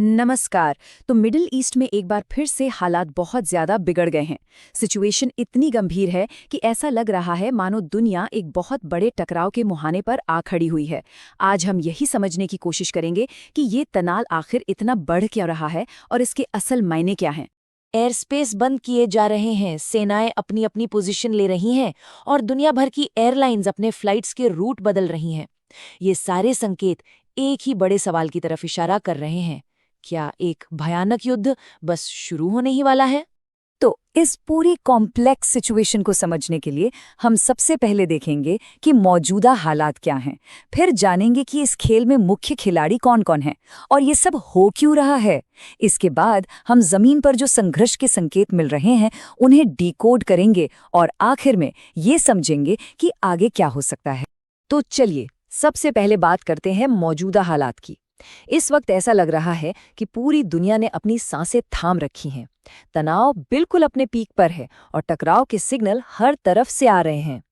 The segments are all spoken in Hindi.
नमस्कार। तो मिडिल ईस्ट में एक बार फिर से हालात बहुत ज्यादा बिगड़ गए हैं। सिचुएशन इतनी गंभीर है कि ऐसा लग रहा है मानो दुनिया एक बहुत बड़े टकराव के मुहाने पर आ खड़ी हुई है। आज हम यही समझने की कोशिश करेंगे कि ये तनाव आखिर इतना बढ़ क्यों रहा है और इसके असल मायने क्या हैं। एयर स्पेस बंद किए जा रहे हैं, सेनाएं अपनी अपनी पोजीशन ले रही हैं और दुनिया भर की एयरलाइंस अपने फ्लाइट्स के रूट बदल रही हैं। ये सारे संकेत एक ही बड़े सवाल की तरफ इशारा कर रहे हैं। क्या एक भयानक युद्ध बस शुरू होने ही वाला है? तो इस पूरी कॉम्प्लेक्स सिचुएशन को समझने के लिए हम सबसे पहले देखेंगे कि मौजूदा हालात क्या हैं। फिर जानेंगे कि इस खेल में मुख्य खिलाड़ी कौन-कौन हैं और ये सब हो क्यों रहा है। इसके बाद हम जमीन पर जो संघर्ष के संकेत मिल रहे हैं उन्हें डिकोड करेंगे और आखिर में ये समझेंगे कि आगे क्या हो सकता है। तो चलिए सबसे पहले बात करते हैं मौजूदा हालात की। इस वक्त ऐसा लग रहा है कि पूरी दुनिया ने अपनी सांसें थाम रखी हैं। तनाव बिल्कुल अपने पीक पर है और टकराव के सिग्नल हर तरफ से आ रहे हैं।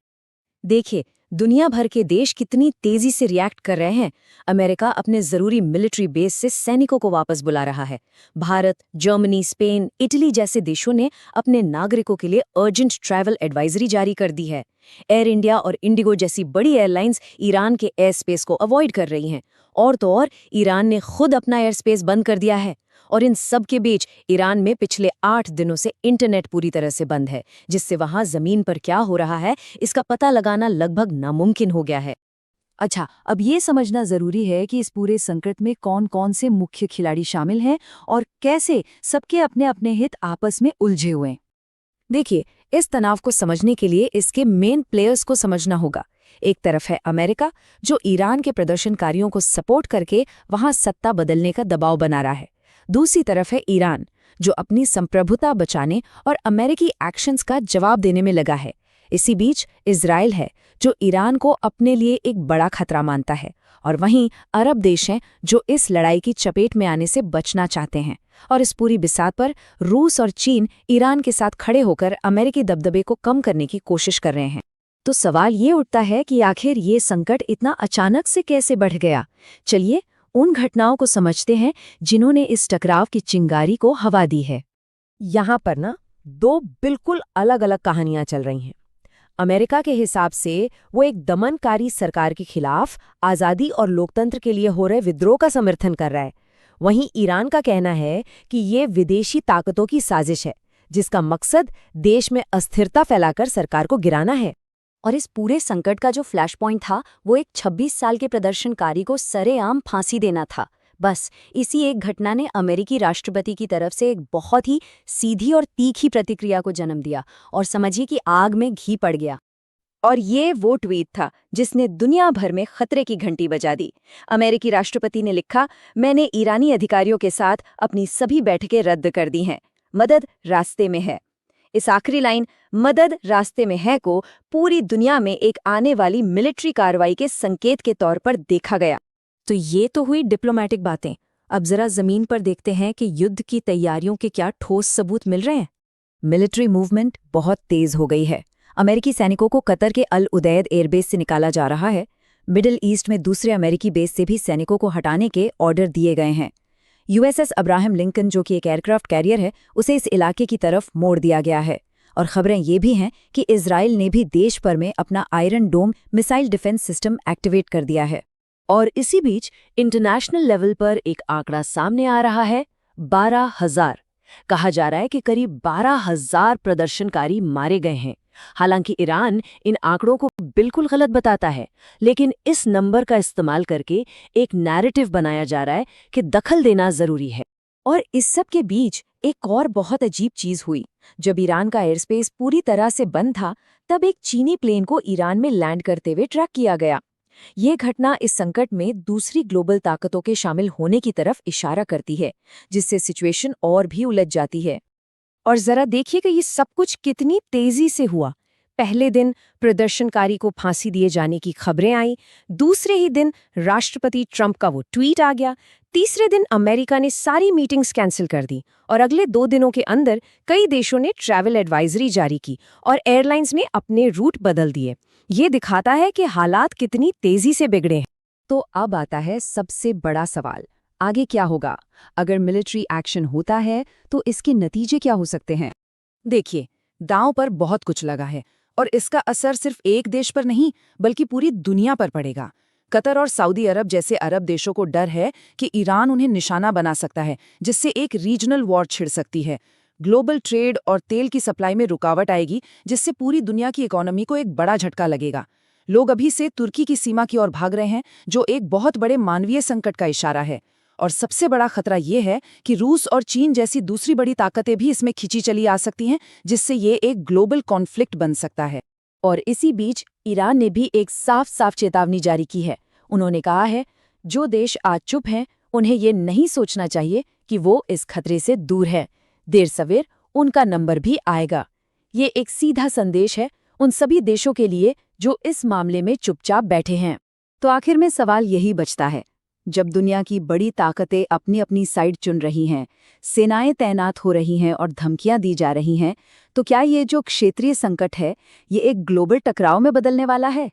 देखिए, दुनिया भर के देश कितनी तेजी से रिएक्ट कर रहे हैं। अमेरिका अपने जरूरी मिलिट्री बेस से सैनिकों को वापस बुला रहा है। भारत, जर्मनी, स्पेन, इटली जैसे देशों ने अपने नागरिकों के लिए अर्जेंट ट्रैवल एडवाइजरी जारी कर दी है। एयर इंडिया और इंडिगो जैसी बड़ी एयरलाइंस ईरान के एयर स्पेस को अवॉइड कर रही हैं। और तो और ईरान ने खुद अपना एयर स्पेस बंद कर दिया है। और इन सब के बीच ईरान में पिछले 8 दिनों से इंटरनेट पूरी तरह से बंद है, जिससे वहां जमीन पर क्या हो रहा है इसका पता लगाना लगभग नामुमकिन हो गया है। अच्छा, अब ये समझना जरूरी है कि इस पूरे संकट में कौन-कौन से मुख्य खिलाड़ी शामिल हैं और कैसे सबके अपने-अपने हित आपस में उलझे हुए हैं। देखिए, इस तनाव को समझने के लिए इसके मेन प्लेयर्स को समझना होगा। एक तरफ है अमेरिका, जो ईरान के प्रदर्शनकारियों को सपोर्ट करके वहां सत्ता बदलने का दबाव बना रहा है। दूसरी तरफ है ईरान, जो अपनी संप्रभुता बचाने और अमेरिकी एक्शंस का जवाब देने में लगा है। इसी बीच इजराइल है, जो ईरान को अपने लिए एक बड़ा खतरा मानता है। और वहीं अरब देश हैं, जो इस लड़ाई की चपेट में आने से बचना चाहते हैं। और इस पूरी बिसात पर रूस और चीन ईरान के साथ खड़े होकर अमेरिकी दबदबे को कम करने की कोशिश कर रहे हैं। तो सवाल ये उठता है कि आखिर ये संकट इतना अचानक से कैसे बढ़ गया। चलिए उन घटनाओं को समझते हैं जिन्होंने इस टकराव की चिंगारी को हवा दी है। यहाँ पर ना दो बिल्कुल अलग अलग कहानियां चल रही हैं। अमेरिका के हिसाब से वो एक दमनकारी सरकार के खिलाफ आज़ादी और लोकतंत्र के लिए हो रहे विद्रोह का समर्थन कर रहा है। वहीं ईरान का कहना है कि ये विदेशी ताकतों की साजिश है, जिसका मकसद देश में अस्थिरता फैलाकर सरकार को गिराना है। और इस पूरे संकट का जो फ्लैश पॉइंट था वो एक 26 साल के प्रदर्शनकारी को सरेआम फांसी देना था। बस इसी एक घटना ने अमेरिकी राष्ट्रपति की तरफ से एक बहुत ही सीधी और तीखी प्रतिक्रिया को जन्म दिया और समझिए कि आग में घी पड़ गया। और ये वो ट्वीट था जिसने दुनिया भर में खतरे की घंटी बजा दी। अमेरिकी राष्ट्रपति ने लिखा, मैंने ईरानी अधिकारियों के साथ अपनी सभी बैठकें रद्द कर दी हैं। मदद रास्ते में है। इस आखिरी लाइन मदद रास्ते में है को पूरी दुनिया में एक आने वाली मिलिट्री कार्रवाई के संकेत के तौर पर देखा गया। तो ये तो हुई डिप्लोमेटिक बातें। अब जरा जमीन पर देखते हैं कि युद्ध की तैयारियों के क्या ठोस सबूत मिल रहे हैं। मिलिट्री मूवमेंट बहुत तेज हो गई है। अमेरिकी सैनिकों को कतर के अल उदैद एयरबेस से निकाला जा रहा है। मिडिल ईस्ट में दूसरे अमेरिकी बेस से भी सैनिकों को हटाने के ऑर्डर दिए गए हैं। यूएसएस अब्राहम लिंकन, जो कि एक एयरक्राफ्ट कैरियर है, उसे इस इलाके की तरफ मोड़ दिया गया है। और खबरें ये भी हैं कि इजराइल ने भी देश भर में अपना iron dome missile defence system activate कर दिया है। और इसी बीच इंटरनेशनल लेवल पर एक आंकड़ा सामने आ रहा है, 12,000। कहा जा रहा है कि करीब 12,000 प्रदर्शनकारी मारे गए हैं। हालांकि ईरान इन आंकड़ों को बिल्कुल गलत बताता है, लेकिन इस नंबर का इस्तेमाल करके एक नैरेटिव बनाया जा रहा है कि दखल देना जरूरी है। और इस सब के बीच एक और बहुत अजीब चीज हुई। जब ईरान का एयर स्पेस पूरी तरह से बंद था, तब एक चीनी प्लेन को ईरान में लैंड करते हुए ट्रैक किया गया। ये घटना इस संकट में दूसरी ग्लोबल ताकतों के शामिल होने की तरफ इशारा करती है, जिससे सिचुएशन और भी उलझ जाती है। और जरा देखिए कि ये सब कुछ कितनी तेजी से हुआ। पहले दिन प्रदर्शनकारी को फांसी दिए जाने की खबरें आई, दूसरे ही दिन राष्ट्रपति ट्रंप का वो ट्वीट आ गया, तीसरे दिन अमेरिका ने सारी मीटिंग्स कैंसिल कर दी और अगले 2 दिनों के अंदर कई देशों ने ट्रैवल एडवाइजरी जारी की और एयरलाइंस ने अपने रूट बदल दिए। ये दिखाता है कि हालात कितनी तेजी से बिगड़े हैं। तो अब आता है सबसे बड़ा सवाल, आगे क्या होगा? अगर मिलिट्री एक्शन होता है तो इसके नतीजे क्या हो सकते हैं? देखिए, दांव पर बहुत कुछ लगा है और इसका असर सिर्फ एक देश पर नहीं बल्कि पूरी दुनिया पर पड़ेगा। कतर और सऊदी अरब जैसे अरब देशों को डर है कि ईरान उन्हें निशाना बना सकता है, जिससे एक रीजनल वॉर छिड़ सकती है। ग्लोबल ट्रेड और तेल की सप्लाई में रुकावट आएगी, जिससे पूरी दुनिया की इकोनॉमी को एक बड़ा झटका लगेगा। लोग अभी से तुर्की की सीमा की ओर भाग रहे हैं, जो एक बहुत बड़े मानवीय संकट का इशारा है। और सबसे बड़ा खतरा ये है कि रूस और चीन जैसी दूसरी बड़ी ताकतें भी इसमें खिंची चली आ सकती हैं, जिससे ये एक ग्लोबल कॉन्फ्लिक्ट बन सकता है। और इसी बीच ईरान ने भी एक साफ साफ चेतावनी जारी की है। उन्होंने कहा है, जो देश आज चुप हैं, उन्हें ये नहीं सोचना चाहिए कि वो इस खतरे से दूर है। देर सवेर उनका नंबर भी आएगा। ये एक सीधा संदेश है उन सभी देशों के लिए जो इस मामले में चुपचाप बैठे हैं। तो आखिर में सवाल यही बचता है, जब दुनिया की बड़ी ताकतें अपनी अपनी साइड चुन रही हैं, सेनाएं तैनात हो रही हैं और धमकियां दी जा रही हैं, तो क्या ये जो क्षेत्रीय संकट है, ये एक ग्लोबल टकराव में बदलने वाला है?